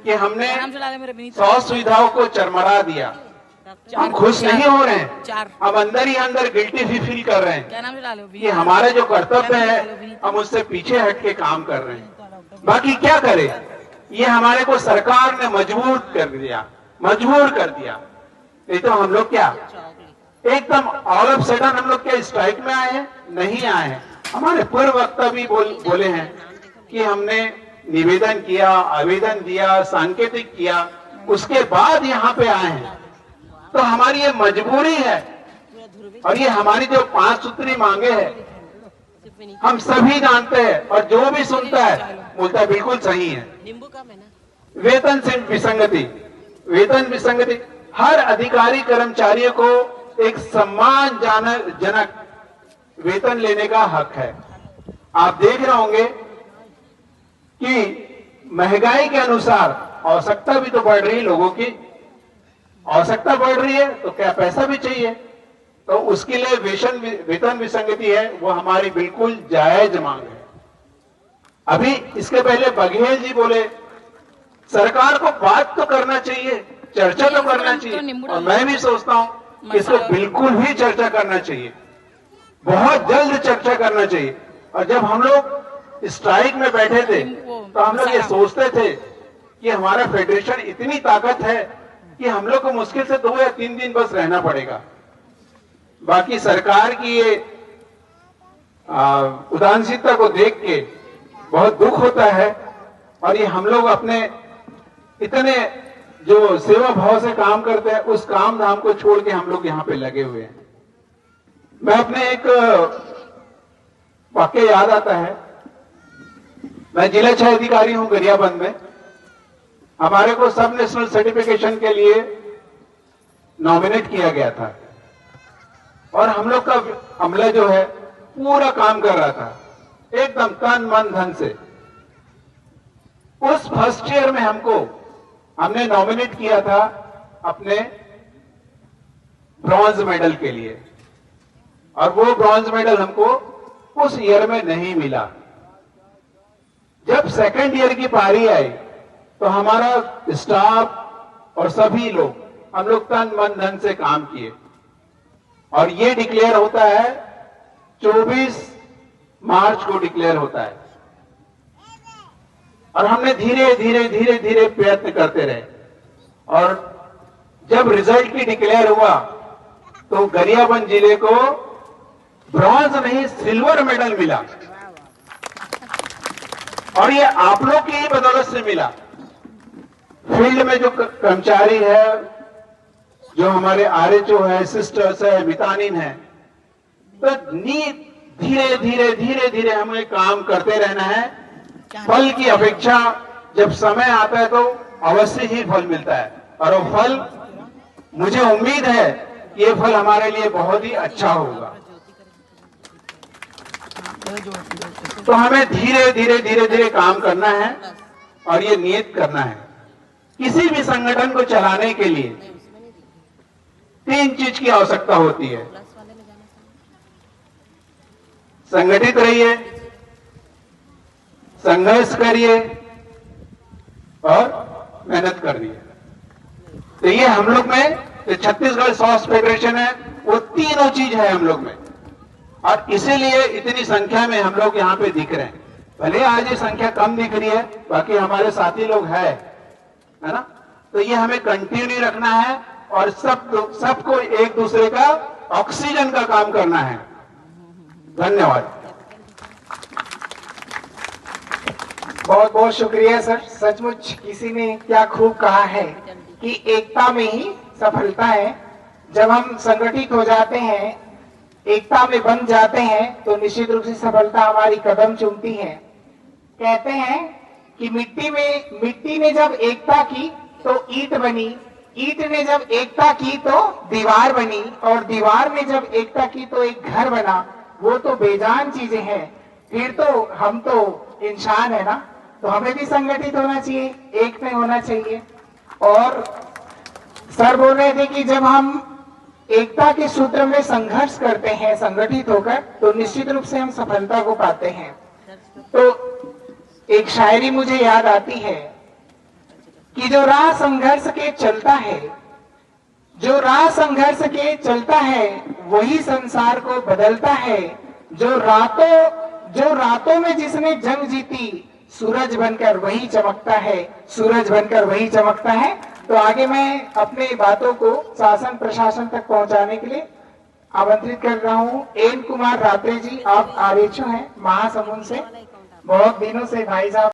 कि हमने 100 सुविधाओं को चरमरा दिया। हम खुश नहीं हो रहे हैं, हम अंदर ही अंदर गिल्टी फील कर रहे हैं कि हमारा जो कर्तव्य है हम उससे पीछे हट के काम कर रहे हैं। बाकी क्या करें, ये हमारे को सरकार ने मजबूर कर दिया। नहीं तो हम लोग क्या एकदम ऑल ऑफ सडन हम लोग क्या स्ट्राइक में आए हैं? नहीं आए हैं। हमारे पूर्व वक्ता भी बोले हैं कि हमने निवेदन किया, आवेदन दिया, सांकेतिक किया, उसके बाद यहाँ पे आए हैं। तो हमारी ये मजबूरी है और ये हमारी जो 5 सूत्री मांगे हैं हम सभी जानते हैं और जो भी सुनता है बोलता है बिल्कुल सही है। वेतन से वेतन विसंगति, हर अधिकारी कर्मचारियों को एक सम्मानजनक वेतन लेने का हक है। आप देख रहे होंगे कि महंगाई के अनुसार आवश्यकता भी तो बढ़ रही है, लोगों की आवश्यकता बढ़ रही है तो क्या पैसा भी चाहिए, तो उसके लिए वेतन विसंगति है वो हमारी बिल्कुल जायज मांग है। अभी इसके पहले बघेल जी बोले सरकार को बात तो करना चाहिए, चर्चा तो करना चाहिए, और मैं भी सोचता हूं कि इसको बिल्कुल ही चर्चा करना चाहिए, बहुत जल्द चर्चा करना चाहिए। और जब हम लोग स्ट्राइक में बैठे थे तो हम लोग ये सोचते थे कि हमारा फेडरेशन इतनी ताकत है कि हम लोग को मुश्किल से 2 या 3 दिन बस रहना पड़ेगा। बाकी सरकार की ये उदासीनता को देख के बहुत दुख होता है और ये हम लोग अपने इतने जो सेवा भाव से काम करते हैं उस काम धाम को छोड़ के हम लोग यहाँ पे लगे हुए हैं। मैं अपने एक वाक्य याद आता है, मैं जिला क्षय अधिकारी हूं गरियाबंद में। हमारे को सब नेशनल सर्टिफिकेशन के लिए नॉमिनेट किया गया था और हम लोग का अमला जो है पूरा काम कर रहा था एकदम तन मन धन से। उस फर्स्ट ईयर में हमने नॉमिनेट किया था अपने ब्रॉन्ज मेडल के लिए और वो ब्रॉन्ज मेडल हमको उस ईयर में नहीं मिला। जब सेकंड ईयर की पारी आई तो हमारा स्टाफ और सभी लोग हम लोग तन मन धन से काम किए और ये डिक्लेयर होता है 24 मार्च को डिक्लेयर होता है और हमने धीरे धीरे प्रयत्न करते रहे और जब रिजल्ट की डिक्लेयर हुआ तो गरियाबंद जिले को ब्रॉन्ज नहीं सिल्वर मेडल मिला और ये आप लोग की ही बदौलत से मिला। फील्ड में जो कर्मचारी है, जो हमारे आरएचओ है, सिस्टर्स है, मितानिन है, तो धीरे धीरे हमें काम करते रहना है। फल की अपेक्षा जब समय आता है तो अवश्य ही फल मिलता है और वो फल मुझे उम्मीद है कि ये फल हमारे लिए बहुत ही अच्छा होगा। तो हमें धीरे धीरे काम करना है और ये नियत करना है। किसी भी संगठन को चलाने के लिए 3 चीज की आवश्यकता होती है। संगठित रहिए, संघर्ष करिए और मेहनत करिए। तो ये हम लोग में जो छत्तीसगढ़ सॉस फेडरेशन है वो तीनों चीज है हम लोग में और इसीलिए इतनी संख्या में हम लोग यहाँ पे दिख रहे हैं। भले आज ये संख्या कम दिख रही है, बाकी हमारे साथी लोग है ना। तो ये हमें कंटिन्यू रखना है और सबको एक दूसरे का ऑक्सीजन का काम करना है। धन्यवाद। बहुत बहुत शुक्रिया सर। सचमुच किसी ने क्या खूब कहा है कि एकता में ही सफलता है। जब हम संगठित हो जाते हैं, एकता में बन जाते हैं तो निश्चित रूप से सफलता हमारी कदम चूमती है। कहते हैं कि मिट्टी ने जब एकता की तो ईंट बनी, ईंट ने जब एकता की तो दीवार बनी और दीवार ने जब एकता की तो एक घर बना। वो तो बेजान चीजें हैं। फिर तो हम तो इंसान है ना, तो हमें भी संगठित होना चाहिए, एक में होना चाहिए। और सर बोल रहे थे कि जब हम एकता के सूत्र में संघर्ष करते हैं संगठित होकर तो निश्चित रूप से हम सफलता को पाते हैं। तो एक शायरी मुझे याद आती है कि जो राह संघर्ष के चलता है, जो राह संघर्ष के चलता है वही संसार को बदलता है। जो रातों में जिसने जंग जीती, सूरज बनकर वही चमकता है, सूरज बनकर वही चमकता है। तो आगे मैं अपने बातों को शासन प्रशासन तक पहुंचाने के लिए आमंत्रित कर रहा हूं। एन कुमार रात्रे जी, आप आरएचओ हैं महासमुंद से, बहुत दिनों से भाई साहब